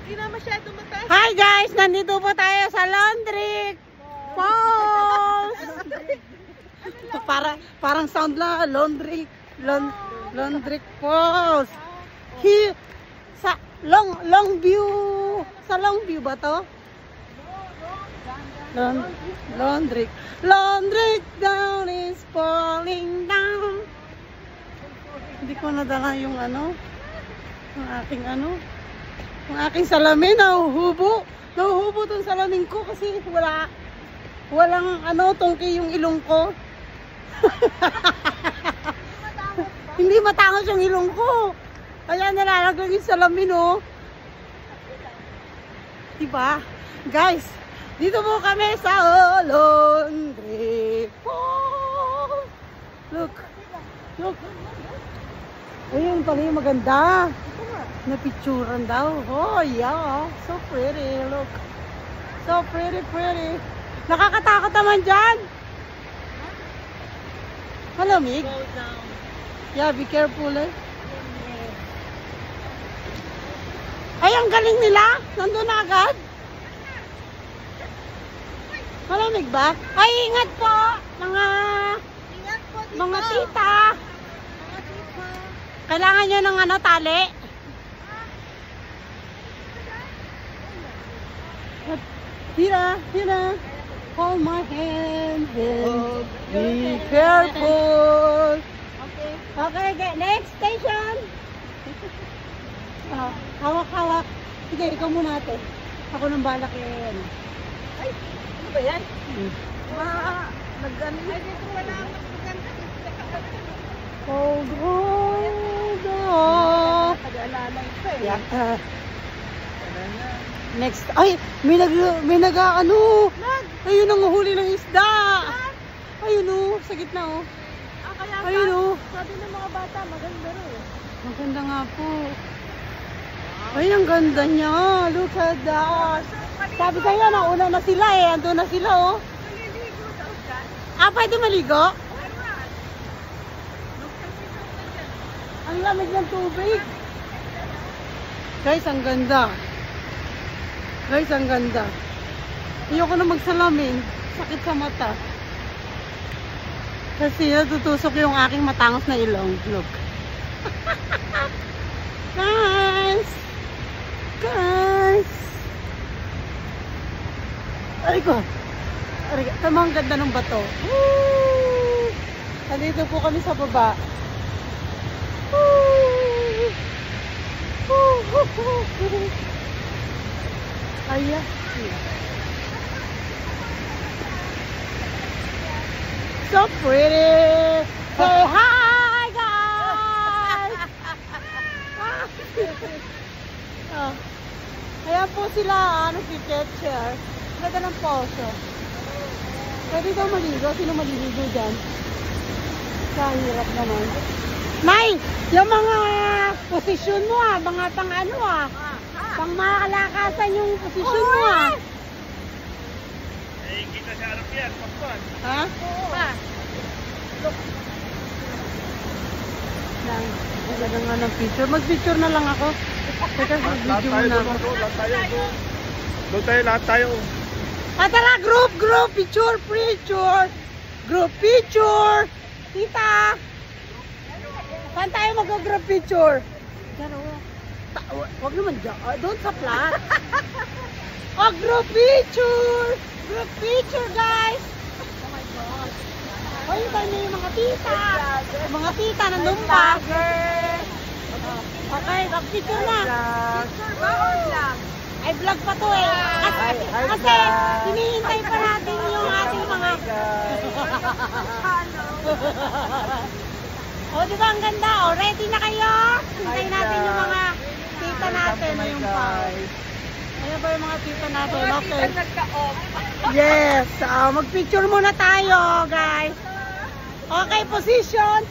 Hindi na masyado mataas. Hi guys! Nandito po tayo sa Laundry Falls! Parang sound lang, Laundry Falls. Sa Longview. Sa Longview ba to? Laundry down is falling down. Hindi ko nadala yung yung aking salamin. Nahuhubo tong salamin ko kasi walang tungki yung ilong ko. Hindi matangos yung ilong ko. Kaya nalalaglag yung salamin, oh. Diba? Guys, dito po kami sa Laundry Falls. Look. Ayun pala yung maganda. Napicturan daw. Oh, yeah. So pretty. Look. So pretty. Nakakatakot naman dyan. Malamig. Yeah, be careful, eh. Ay, ang galing nila. Nandun na agad. Malamig ba? Ay, ingat po. Mga tita. Kailangan nyo ng tali. Tira. Hold my hand. Be careful. Okay, next station. Hawak. Sige, ikaw muna ate. Ako nang balak yan. Ay, ano ba yan? Nag-ano? Ay, dito wala akong maganda. Hold. Pag-aalala ito eh. Yeah. Next. Ay, may nag-ano. Ayun ang huli ng isda. Ayun o, sa gitna o. Ayun o. Sabi ng mga bata, maganda rin. Maganda nga po. Ay, ang ganda niya. Look at that. Sabi kayo, nauna na sila eh. Ando na sila oh. Maliligo daw dyan. Pwede maligo? Ang lamig ng tubig. Guys, ang ganda. Ayoko na magsalamin. Sakit sa mata. Kasi natutusok yung aking matangos na ilong. Look. Guys. Aray ko. Tama, ang ganda ng bato. Woo! Nandito po kami sa baba. Ayan. So pretty. Say hi, guys. Ayan po sila, nagpipicture. Ganda ng poso. Pwede daw maligo. Sino maliligo dyan? Sa hirap naman. Nay, yung mga posisyon mo mga pang pang makalakasan yung posisyon mo Eh, kita sa harap yan, pakpan. Ha? Pa. Maganda nga ng picture. Mag-picture na lang ako. Teka, mag-video muna ako. Doon tayo, lahat tayo. Tara, group, picture. Group picture. Tita. Saan tayo mag-group picture? Diyan o. Huwag naman dyan. Doon sa flat. Group picture. Group picture, guys. Oh my gosh. Yung tayo na yung mga tita. Mga tita nandun pa. Okay, mag-picture na. Picture ba or vlog? Ay, vlog pa to eh. Kasi hinihintay pa natin yung ating mga... Diba ang ganda? Ready na kayo? Hintayin natin yung mga tita natin. Ayun pa. Ayun pa yung mga tita natin. Okay. Yes. Mag-picture muna tayo, guys. Okay, position.